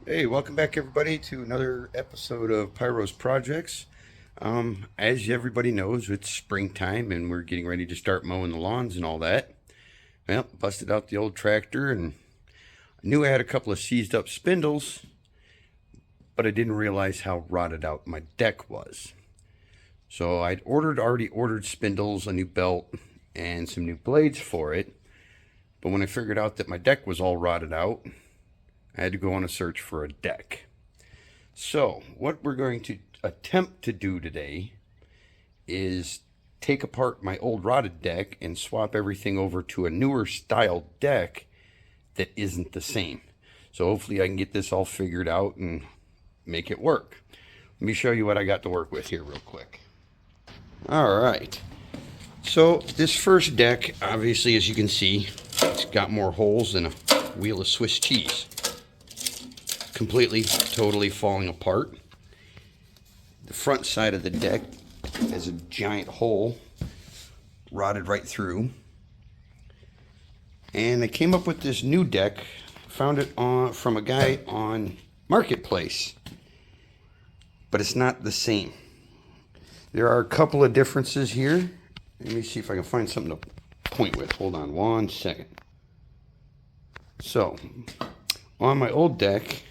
Hey, welcome back everybody to another episode of Pyro's Projects. As everybody knows, it's springtime and we're getting ready to start mowing the lawns and all that. Well, busted out the old tractor and I knew I had a couple of seized up spindles, but I didn't realize how rotted out my deck was. So I'd already ordered spindles, a new belt, and some new blades for it. But when I figured out that my deck was all rotted out, I had to go on a search for a deck. So, what we're going to attempt to do today is take apart my old rotted deck and swap everything over to a newer style deck that isn't the same. So hopefully I can get this all figured out and make it work. Let me show you what I got to work with here real quick. Alright, so this first deck, obviously as you can see, it's got more holes than a wheel of Swiss cheese. Completely, totally falling apart. The front side of the deck has a giant hole rotted right through. And I came up with this new deck, found it from a guy on Marketplace, but it's not the same. There are a couple of differences here. Let me see if I can find something to point with. Hold on one second. So, on my old deck,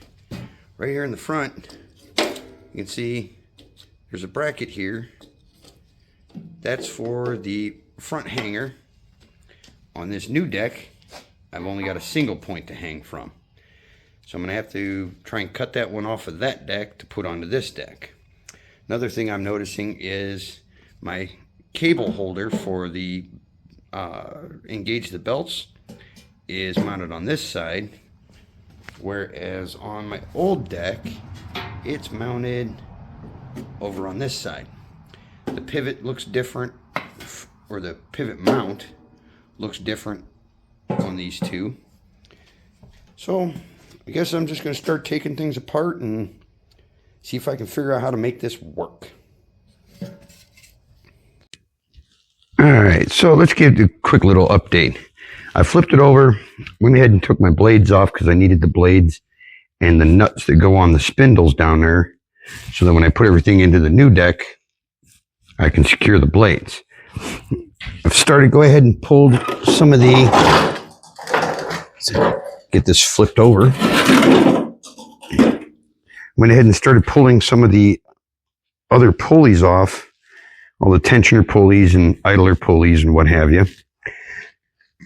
right here in the front, you can see there's a bracket here. That's for the front hanger. On this new deck, I've only got a single point to hang from. So I'm going to have to try and cut that one off of that deck to put onto this deck. Another thing I'm noticing is my cable holder for the engage the belts is mounted on this side, whereas on my old deck it's mounted over on this side. The pivot looks different, or the pivot mount looks different on these two. So I guess I'm just going to start taking things apart and see if I can figure out how to make this work. Alright, so let's give a quick little update. I flipped it over, went ahead and took my blades off because I needed the blades and the nuts that go on the spindles down there, so that when I put everything into the new deck, I can secure the blades. I've started, go ahead and pulled some of the, get this flipped over. Went ahead and started pulling some of the other pulleys off, all the tensioner pulleys and idler pulleys and what have you.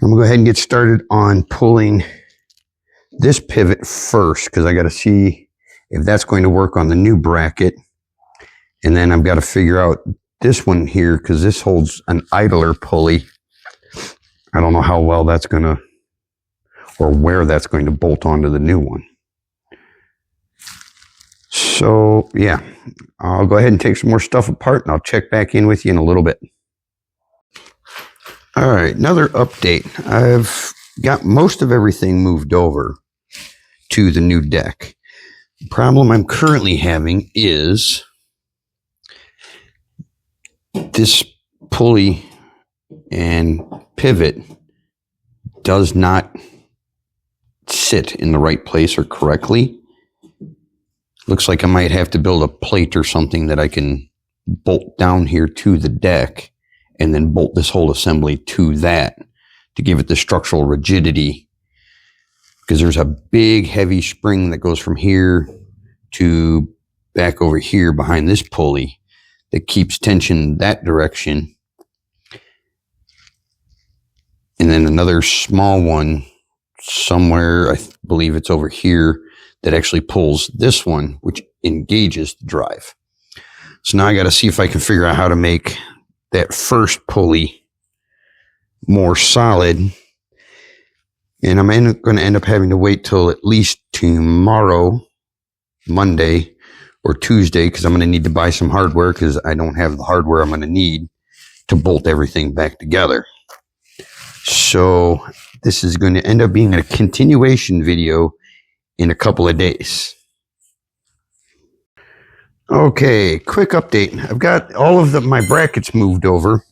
I'm going to go ahead and get started on pulling this pivot first, because I got to see if that's going to work on the new bracket. And then I've got to figure out this one here, because this holds an idler pulley. I don't know how well that's going to, or where that's going to bolt onto the new one. So yeah, I'll go ahead and take some more stuff apart and I'll check back in with you in a little bit. All right, another update. I've got most of everything moved over to the new deck. The problem I'm currently having is this pulley and pivot does not sit in the right place or correctly. Looks like I might have to build a plate or something that I can bolt down here to the deck and then bolt this whole assembly to that to give it the structural rigidity, because there's a big heavy spring that goes from here to back over here behind this pulley that keeps tension that direction, and then another small one somewhere, I believe it's over here, that actually pulls this one, which engages the drive. So now I got to see if I can figure out how to make that first pulley more solid. And I'm going to end up having to wait till at least tomorrow, Monday or Tuesday, because I'm going to need to buy some hardware, because I don't have the hardware I'm going to need to bolt everything back together. So this is going to end up being a continuation video in a couple of days. Okay, quick update. I've got all of my brackets moved over.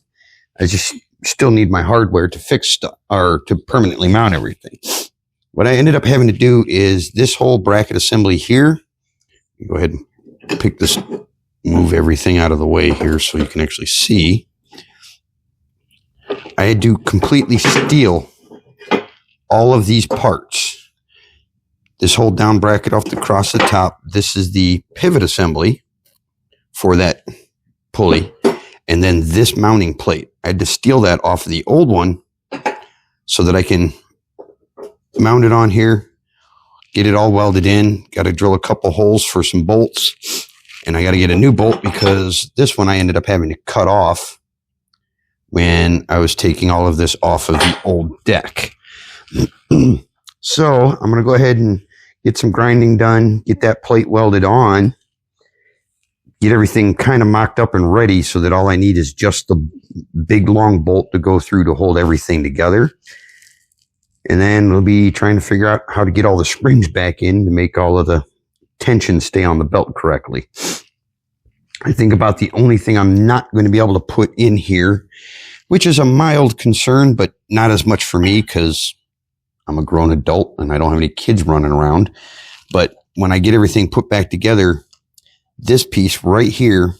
I just still need my hardware to fix stuff, or to permanently mount everything. What I ended up having to do is this whole bracket assembly here. Go ahead and pick this, move everything out of the way here so you can actually see. I had to completely steal all of these parts. This whole down bracket off across the top. This is the pivot assembly for that pulley. And then this mounting plate. I had to steal that off of the old one so that I can mount it on here, get it all welded in. Got to drill a couple holes for some bolts. And I got to get a new bolt because this one I ended up having to cut off when I was taking all of this off of the old deck. So I'm going to go ahead and get some grinding done, get that plate welded on, get everything kind of mocked up and ready so that all I need is just the big long bolt to go through to hold everything together. And then we'll be trying to figure out how to get all the springs back in to make all of the tension stay on the belt correctly. I think about the only thing I'm not going to be able to put in here, which is a mild concern, but not as much for me because I'm a grown adult and I don't have any kids running around. But when I get everything put back together, this piece right here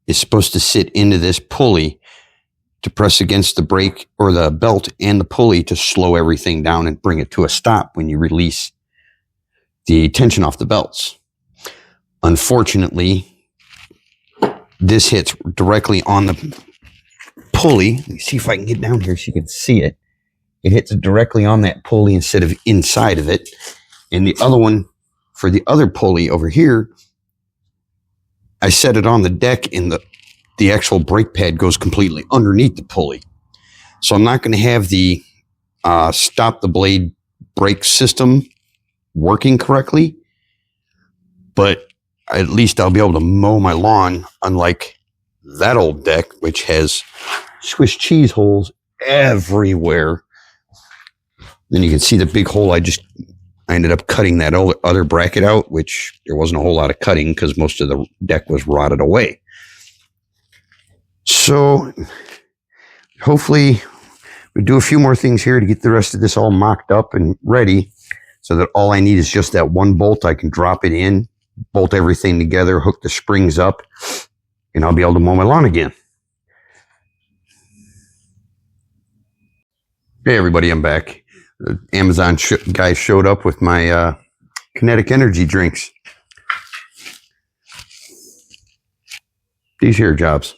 is supposed to sit into this pulley to press against the brake or the belt and the pulley to slow everything down and bring it to a stop when you release the tension off the belts. Unfortunately, this hits directly on the pulley. Let me see if I can get down here so you can see it. It hits directly on that pulley instead of inside of it. And the other one, for the other pulley over here, I set it on the deck and the actual brake pad goes completely underneath the pulley. So I'm not going to have the stop the blade brake system working correctly, but at least I'll be able to mow my lawn, unlike that old deck, which has Swiss cheese holes everywhere. Then you can see the big hole. I ended up cutting that other bracket out, which there wasn't a whole lot of cutting because most of the deck was rotted away. So hopefully we do a few more things here to get the rest of this all mocked up and ready so that all I need is just that one bolt. I can drop it in, bolt everything together, hook the springs up, and I'll be able to mow my lawn again. Hey everybody, I'm back. The Amazon guy showed up with my kinetic energy drinks. These here jobs.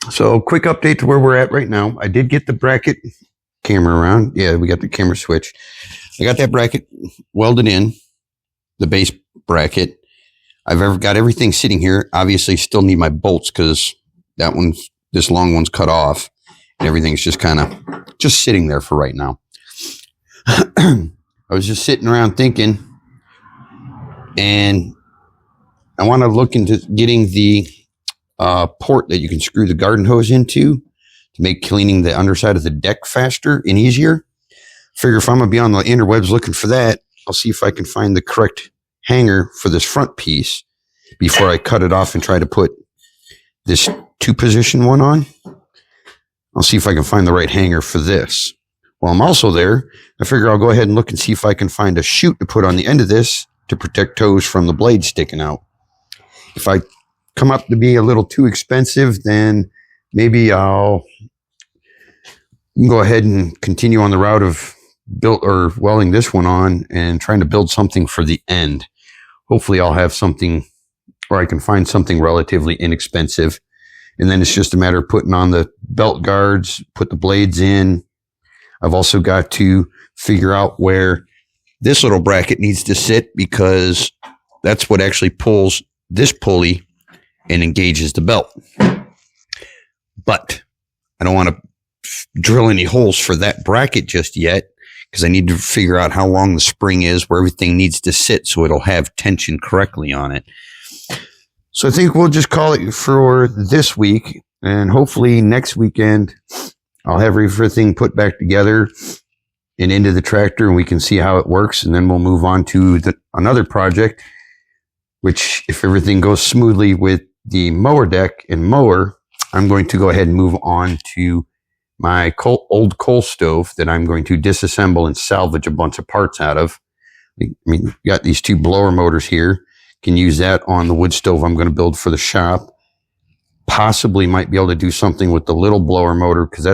So quick update to where we're at right now. I did get the bracket camera around. Yeah, we got the camera switch. I got that bracket welded in, the base bracket. I've got everything sitting here. Obviously still need my bolts because this long one's cut off. And everything's just kind of just sitting there for right now. I was just sitting around thinking, and I want to look into getting the port that you can screw the garden hose into to make cleaning the underside of the deck faster and easier. Figure if I'm going to be on the interwebs looking for that, I'll see if I can find the correct hanger for this front piece before I cut it off and try to put this 2-position one on. I'll see if I can find the right hanger for this. While I'm also there, I figure I'll go ahead and look and see if I can find a chute to put on the end of this to protect toes from the blade sticking out. If I come up to be a little too expensive, then maybe I'll go ahead and continue on the route of welding this one on and trying to build something for the end. Hopefully I'll have something, or I can find something relatively inexpensive. And then it's just a matter of putting on the belt guards, put the blades in. I've also got to figure out where this little bracket needs to sit because that's what actually pulls this pulley and engages the belt. But I don't want to drill any holes for that bracket just yet because I need to figure out how long the spring is, where everything needs to sit so it'll have tension correctly on it. So I think we'll just call it for this week, and hopefully next weekend I'll have everything put back together and into the tractor and we can see how it works, and then we'll move on to another project, which if everything goes smoothly with the mower deck and mower, I'm going to go ahead and move on to my old coal stove that I'm going to disassemble and salvage a bunch of parts out of. I mean, you got these two blower motors here. Can use that on the wood stove I'm going to build for the shop. Possibly might be able to do something with the little blower motor, because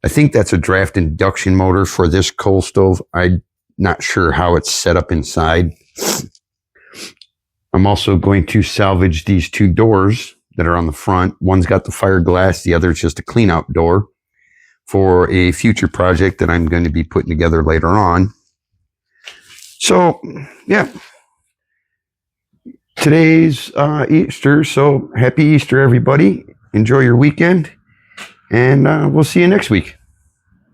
I think that's a draft induction motor for this coal stove. I'm not sure how it's set up inside. I'm also going to salvage these two doors that are on the front. One's got the fire glass. The other is just a clean out door for a future project that I'm going to be putting together later on. So, yeah. Today's Easter, so happy Easter, everybody. Enjoy your weekend, and we'll see you next week.